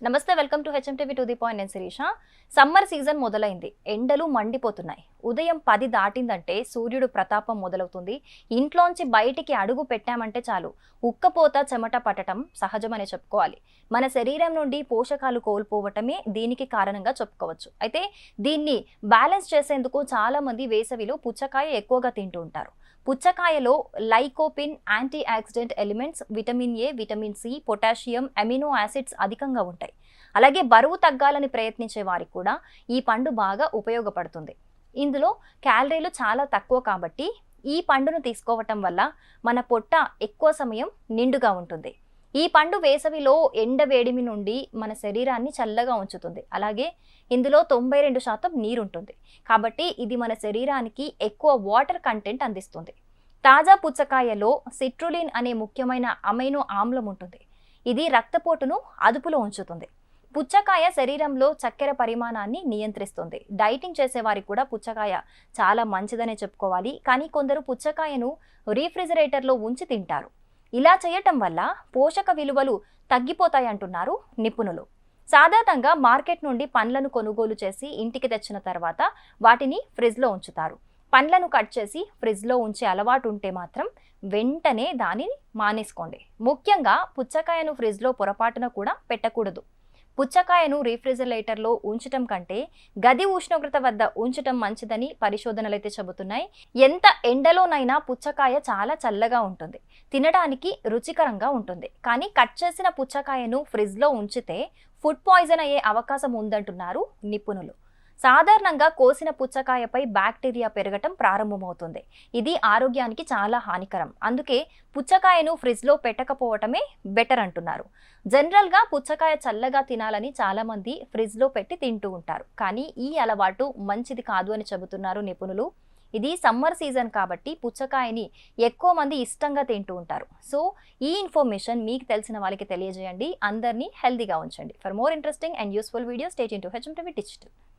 నమస్తే, welcome to HMTV to the point. నేను Sirisha. Summer season మొదలైంది. ఎండలు మండిపోతున్నాయి. ఉదయం 10 దాటిందంటే సూర్యుడు ప్రతాపం మొదలవుతుంది. ఇంట్లోంచి బయటికి అడుగు పెట్టామంటే చాలు ఉక్కపోత, చెమట పట్టడం సహజమనే చెప్పుకోవాలి. మన శరీరం నుండి పోషకాలు కోల్పోవటమే దీనికి కారణంగా చెప్పుకోవచ్చు. అయితే దీన్ని బ్యాలెన్స్ చేసేందుకు చాలా మంది వేసవిలో పుచ్చకాయ ఎక్కువగా తింటూ ఉంటారు. పుచ్చకాయలో lycopene, antioxidant elements, vitamin A, vitamin C, potassium, amino acids అధికంగా ఉంటాయి. అలాగే బరువు తగ్గాలని ప్రయత్నించే వారికి కూడా ఈ పండు బాగా ఉపయోగపడుతుంది. ఇందులో క్యాలరీలు చాలా తక్కువ కాబట్టి ఈ పండును తీసుకోవటం వల్ల మన పొట్ట ఎక్కువ సమయం నిండుగా ఉంటుంది. ఈ పండు వేసవిలో ఎండ వేడిమి నుండి మన శరీరాన్ని చల్లగా ఉంచుతుంది. అలాగే ఇందులో 92% నీరుంటుంది. కాబట్టి ఇది మన శరీరానికి ఎక్కువ వాటర్ కంటెంట్ అందిస్తుంది. తాజా పుచ్చకాయలో సిట్రులిన్ అనే ముఖ్యమైన అమైనో ఆమ్లం ఉంటుంది. ఇది రక్తపోటును అదుపులో ఉంచుతుంది. పుచ్చకాయ శరీరంలో చక్కెర పరిమాణాన్ని నియంత్రిస్తుంది. డైటింగ్ చేసేవారికి కూడా పుచ్చకాయ చాలా మంచిదనే చెప్పుకోవాలి. కానీ కొందరు పుచ్చకాయను రీఫ్రిజిరేటర్లో ఉంచి తింటారు. ఇలా చేయటం వల్ల పోషక విలువలు తగ్గిపోతాయంటున్నారు నిపుణులు. సాధారణంగా మార్కెట్ నుండి పండ్లను కొనుగోలు చేసి ఇంటికి తెచ్చిన తర్వాత వాటిని ఫ్రిడ్జ్లో ఉంచుతారు. పండ్లను కట్ చేసి ఫ్రిడ్జ్లో ఉంచే అలవాటు ఉంటే మాత్రం వెంటనే దానిని మానేసుకోండి. ముఖ్యంగా పుచ్చకాయను ఫ్రిడ్జ్లో పొరపాటున కూడా పెట్టకూడదు. పుచ్చకాయను రీఫ్రిజిరేటర్లో ఉంచటం కంటే గది ఉష్ణోగ్రత వద్ద ఉంచటం మంచిదని పరిశోధనలు అయితే చెబుతున్నాయి. ఎంత ఎండలోనైనా పుచ్చకాయ చాలా చల్లగా ఉంటుంది, తినడానికి రుచికరంగా ఉంటుంది. కానీ కట్ చేసిన పుచ్చకాయను ఫ్రిడ్జ్లో ఉంచితే ఫుడ్ పాయిజన్ అయ్యే అవకాశం ఉందంటున్నారు నిపుణులు. సాధారణంగా కోసిన పుచ్చకాయపై బ్యాక్టీరియా పెరగటం ప్రారంభమవుతుంది. ఇది ఆరోగ్యానికి చాలా హానికరం. అందుకే పుచ్చకాయను ఫ్రిడ్జ్లో పెట్టకపోవటమే బెటర్ అంటున్నారు. జనరల్గా పుచ్చకాయ చల్లగా తినాలని చాలామంది ఫ్రిడ్జ్లో పెట్టి తింటూ ఉంటారు. కానీ ఈ అలవాటు మంచిది కాదు అని చెబుతున్నారు నిపుణులు. ఇది సమ్మర్ సీజన్ కాబట్టి పుచ్చకాయని ఎక్కువ మంది ఇష్టంగా తింటూ ఉంటారు. సో ఈ ఇన్ఫర్మేషన్ మీకు తెలిసిన వాళ్ళకి తెలియజేయండి. అందరినీ హెల్తీగా ఉంచండి. For more interesting and useful videos stay tuned to HMTV digital.